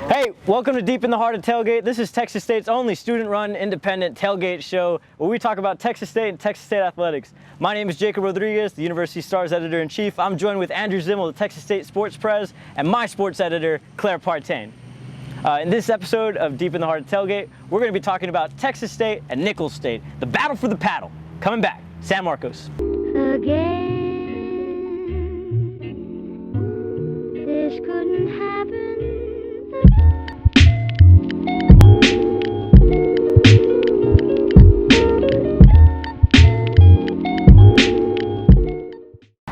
Hey, welcome to Deep in the Heart of Tailgate. This is Texas State's only student-run, independent tailgate show where we talk about Texas State and Texas State athletics. My name is Jakob Rodriguez, the University Star's editor-in-chief. I'm joined with Andrew Zimmel, the Texas State sports Prez, and my sports editor, Claire Partain. In this episode of Deep in the Heart of Tailgate, we're going to be talking about Texas State and Nicholls State, the battle for the paddle. Coming back, San Marcos. Again, this couldn't happen.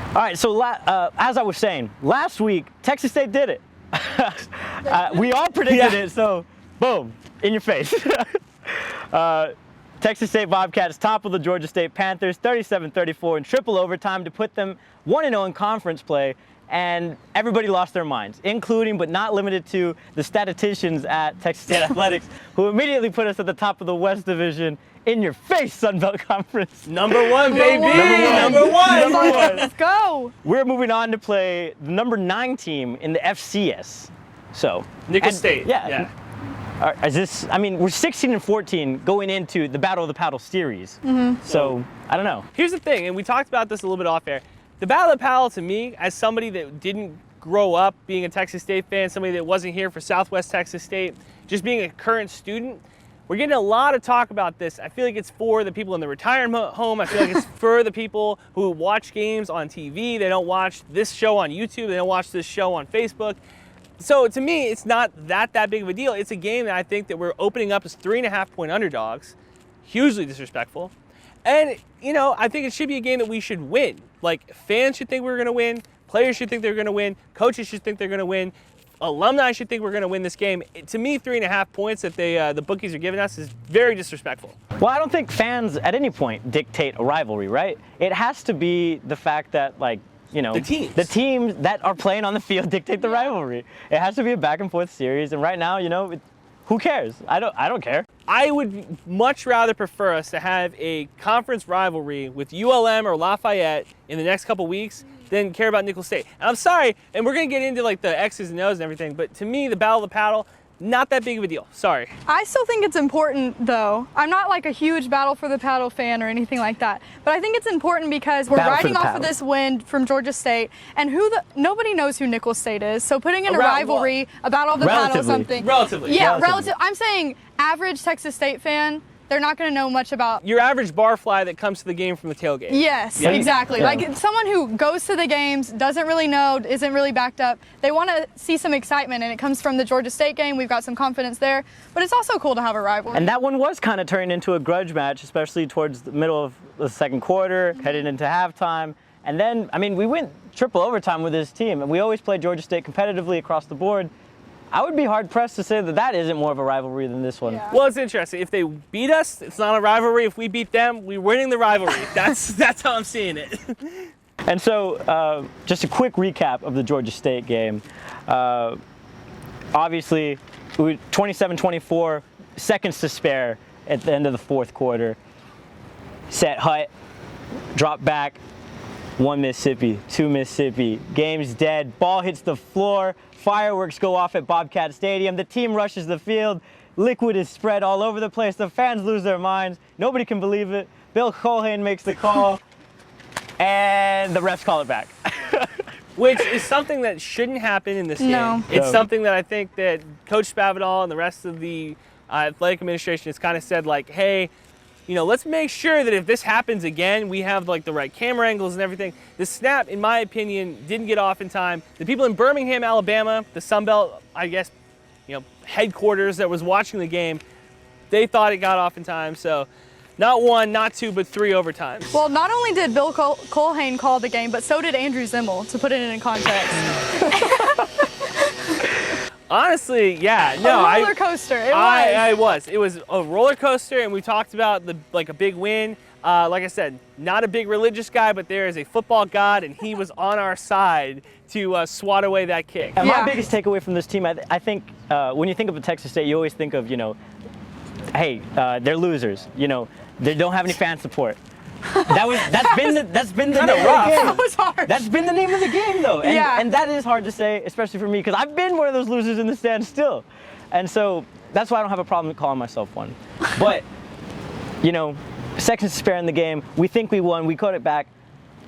All right, so as I was saying, last week, Texas State did it. We all predicted it, so boom, in your face. Texas State Bobcats toppled the Georgia State Panthers 37-34 in triple overtime to put them 1-0 in conference play, and everybody lost their minds, including but not limited to the statisticians at Texas State Athletics, who immediately put us at the top of the West Division. In your face, Sun Belt Conference. Number one, baby! Number one! Let's go! We're moving on to play the number 9 team in the FCS. So Nicholls State. Yeah. Is this? I mean, we're 16-14 going into the Battle of the Paddle series. So I don't know. Here's the thing, and we talked about this a little bit off air. The Battle of the Paddle, to me, as somebody that didn't grow up being a Texas State fan, somebody that wasn't here for Southwest Texas State, just being a current student, we're getting a lot of talk about this. I feel like it's for the people in the retirement home. I feel like it's for the people who watch games on TV. They don't watch this show on YouTube. They don't watch this show on Facebook. So to me, it's not that big of a deal. It's a game that I think that we're opening up as 3.5-point underdogs. Hugely disrespectful. And, you know, I think it should be a game that we should win. Like, fans should think we're going to win. Players should think they're going to win. Coaches should think they're going to win. Alumni should think we're going to win this game. To me, 3.5 points that the bookies are giving us is very disrespectful. Well, I don't think fans at any point dictate a rivalry, right? It has to be the fact that, like, you know, the teams that are playing on the field dictate the rivalry. It has to be a back and forth series, and right now, you know, who cares? I don't care. I would much rather prefer us to have a conference rivalry with ULM or Lafayette in the next couple weeks than care about Nicholls State. And I'm sorry, and we're gonna get into like the X's and O's and everything, but to me, the Battle of the Paddle, not that big of a deal. Sorry. I still think it's important, though. I'm not like a huge Battle for the Paddle fan or anything like that, but I think it's important because we're riding off of this win from Georgia State, and nobody knows who Nicholls State is. So putting in a rivalry, a Battle of the Paddle, something. Relatively. Yeah, relative. I'm saying average Texas State fan. They're not going to know much about your average barfly that comes to the game from the tailgate. Yes, exactly. Yeah. Like someone who goes to the games, doesn't really know, isn't really backed up. They want to see some excitement, and it comes from the Georgia State game. We've got some confidence there, but it's also cool to have a rivalry. And that one was kind of turning into a grudge match, especially towards the middle of the second quarter, headed into halftime. And then, I mean, we went triple overtime with this team, and we always play Georgia State competitively across the board. I would be hard-pressed to say that isn't more of a rivalry than this one. Yeah. Well, it's interesting. If they beat us, it's not a rivalry. If we beat them, we're winning the rivalry. That's how I'm seeing it. And so, just a quick recap of the Georgia State game. Obviously, 27-24, seconds to spare at the end of the fourth quarter. Set hut, drop back, 1 Mississippi, 2 Mississippi. Game's dead. Ball hits the floor. Fireworks go off at Bobcat Stadium. The team rushes the field. Liquid is spread all over the place. The fans lose their minds. Nobody can believe it. Bill Colhane makes the call, and the refs call it back. Which is something that shouldn't happen in this No. game. It's something that I think that Coach Spavital and the rest of the athletic administration has kind of said, like, hey, you know, let's make sure that if this happens again, we have like the right camera angles and everything. The snap, in my opinion, didn't get off in time. The people in Birmingham, Alabama, the Sun Belt, I guess, you know, headquarters that was watching the game, they thought it got off in time. So not 1, not 2, but 3 overtimes. Well, not only did Bill Colhane call the game, but so did Andrew Zimmel, to put it in context. Honestly, yeah, no. A roller coaster, it was. It was a roller coaster, and we talked about a big win. Like I said, not a big religious guy, but there is a football god, and he was on our side to swat away that kick. And my biggest takeaway from this team, I think, when you think of a Texas State, you always think of, you know, hey, they're losers. You know, they don't have any fan support. That's been the name of the game. That was hard. That's been the name of the game, though. And, Yeah. and that is hard to say, especially for me, because I've been one of those losers in the stands still. And so that's why I don't have a problem calling myself one. But, you know, second to spare in the game, we think we won, we caught it back.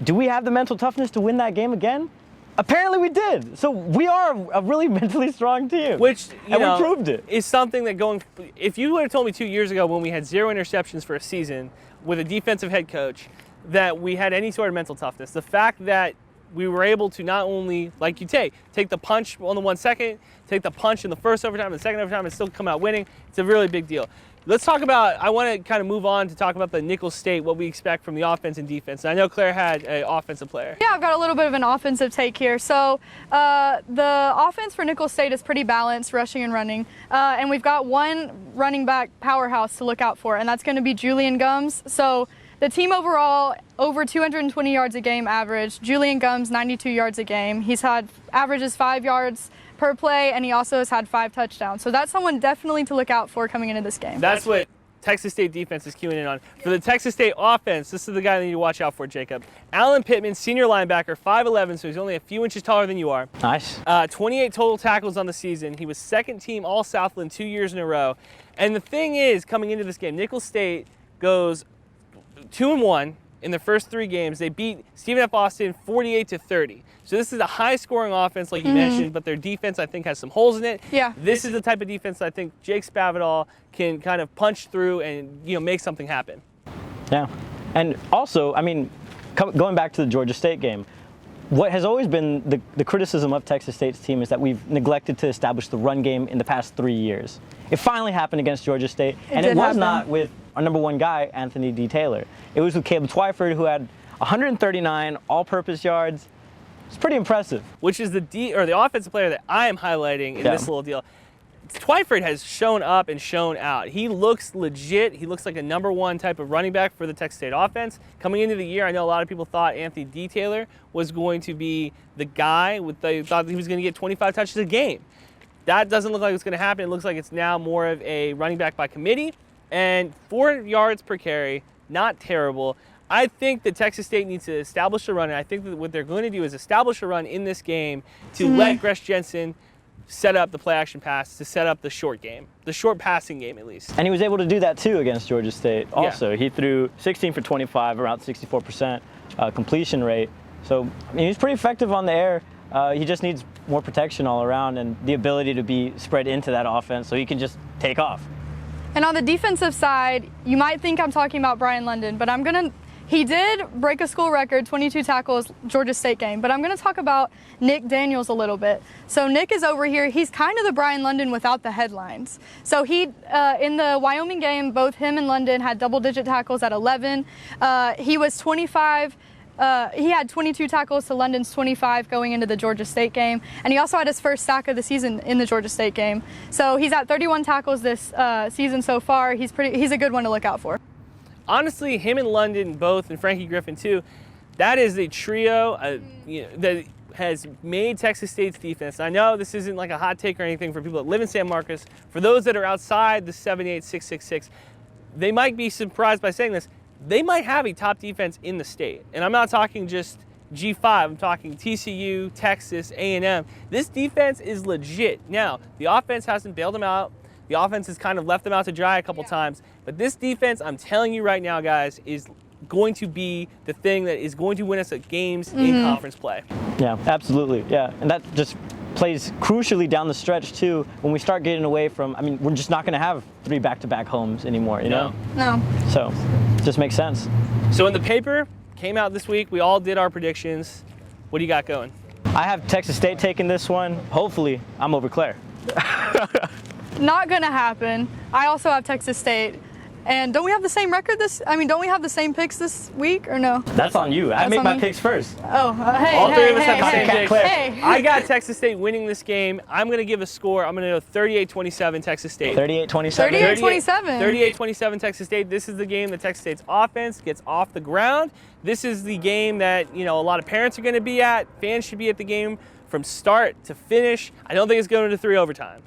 Do we have the mental toughness to win that game again? Apparently we did. So we are a really mentally strong team. Which, you know, we proved it. Is something that if you would have told me 2 years ago when we had 0 interceptions for a season with a defensive head coach that we had any sort of mental toughness, the fact that we were able to not only, like you take the punch on the 1 second, take the punch in the first overtime and the second overtime and still come out winning, it's a really big deal. Let's talk about, I want to kind of move on to talk about the Nicholls State, what we expect from the offense and defense. And I know Claire had an offensive player. Yeah, I've got a little bit of an offensive take here. So the offense for Nicholls State is pretty balanced, rushing and running. And we've got one running back powerhouse to look out for, and that's going to be Julian Gums. So the team overall, over 220 yards a game average. Julian Gums, 92 yards a game. He's had averages 5 yards per play, and he also has had 5 touchdowns. So that's someone definitely to look out for coming into this game. That's what Texas State defense is queuing in on. For the Texas State offense, this is the guy that you need to watch out for, Jacob. Alan Pittman, senior linebacker, 5'11", so he's only a few inches taller than you are. Nice. 28 total tackles on the season. He was second team All-Southland 2 years in a row. And the thing is, coming into this game, Nicholls State goes 2-1 in their first 3 games. They beat Stephen F. Austin 48-30. So this is a high-scoring offense, like you mentioned, but their defense, I think, has some holes in it. Yeah. This is the type of defense I think Jake Spavital can kind of punch through and, you know, make something happen. Yeah. And also, I mean, going back to the Georgia State game, what has always been the criticism of Texas State's team is that we've neglected to establish the run game in the past 3 years. It finally happened against Georgia State, and it was not with our number 1 guy, Anthony D. Taylor. It was with Caleb Twyford, who had 139 all-purpose yards. It's pretty impressive. Which is the offensive player that I am highlighting in this little deal. Twyford has shown up and shown out. He looks legit. He looks like a number 1 type of running back for the Texas State offense. Coming into the year, I know a lot of people thought Anthony D. Taylor was going to be the guy. They thought he was going to get 25 touches a game. That doesn't look like it's going to happen. It looks like it's now more of a running back by committee. And 4 yards per carry, not terrible. I think that Texas State needs to establish a run, and I think that what they're going to do is establish a run in this game to let Gresh Jensen set up the play-action pass, to set up the short game, the short passing game at least. And he was able to do that too against Georgia State. Also, he threw 16 for 25, around 64% completion rate. So I mean, he's pretty effective on the air. He just needs more protection all around and the ability to be spread into that offense so he can just take off. And on the defensive side, you might think I'm talking about Brian London, but he did break a school record, 22 tackles, Georgia State game, but I'm going to talk about Nick Daniels a little bit. So Nick is over here. He's kind of the Brian London without the headlines. So he, in the Wyoming game, both him and London had double-digit tackles at 11. He was 25. He had 22 tackles to London's 25 going into the Georgia State game, and he also had his first sack of the season in the Georgia State game. So he's at 31 tackles this season so far. He's a good one to look out for. Honestly, him and London both, and Frankie Griffin too, that is a trio that has made Texas State's defense. I know this isn't like a hot take or anything for people that live in San Marcos. For those that are outside the 78666, they might be surprised by saying this. They might have a top defense in the state. And I'm not talking just G5, I'm talking TCU, Texas, A&M. This defense is legit. Now, the offense hasn't bailed them out. The offense has kind of left them out to dry a couple times. But this defense, I'm telling you right now, guys, is going to be the thing that is going to win us at games in conference play. Yeah, absolutely. Yeah, and that just plays crucially down the stretch, too, when we start getting away from, I mean, we're just not going to have 3 back-to-back homes anymore, you know? No. So, it just makes sense. So in the paper, came out this week, we all did our predictions. What do you got going? I have Texas State taking this one. Hopefully, I'm over Claire. Not gonna happen. I also have Texas State. And don't we have the same record don't we have the same picks this week or no? That's on you. I make my picks first. Oh, hey. All three of us hey, have the hey, same picks. Hey. I got Texas State winning this game. I'm going to give a score. I'm going to go 38-27 Texas State. 38-27? 38-27. 38-27 Texas State. This is the game that Texas State's offense gets off the ground. This is the game that, a lot of parents are going to be at. Fans should be at the game from start to finish. I don't think it's going to 3 overtimes.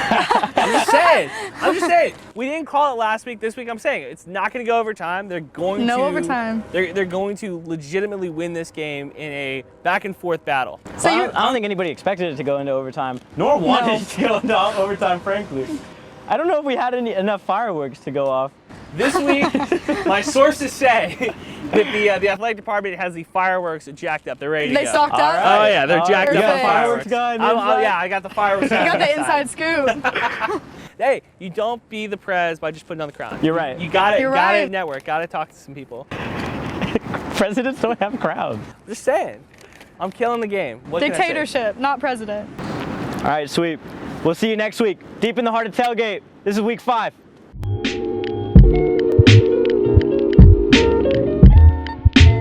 I'm just saying. We didn't call it last week. This week I'm saying it's not going to go overtime. They're going No to overtime. They're going to legitimately win this game in a back and forth battle. So Well, you, I don't think anybody expected it to go into overtime, nor wanted it to go into overtime, frankly. I don't know if we had enough fireworks to go off. This week, my sources say that the athletic department has the fireworks jacked up. They're ready to they go. stocked up. Oh yeah, they're jacked You up. got on a fireworks guy on the inside? Yeah, I got the fireworks. You guy got on the inside scoop. Hey, you don't be the Prez by just putting on the crown. You're right. You got it. You're Got right. to network. Got to talk to some people. Presidents don't have crowds. Just saying. I'm killing the game. What can I say? Dictatorship, not president. All right, sweet. We'll see you next week. Deep in the heart of tailgate. This is week 5.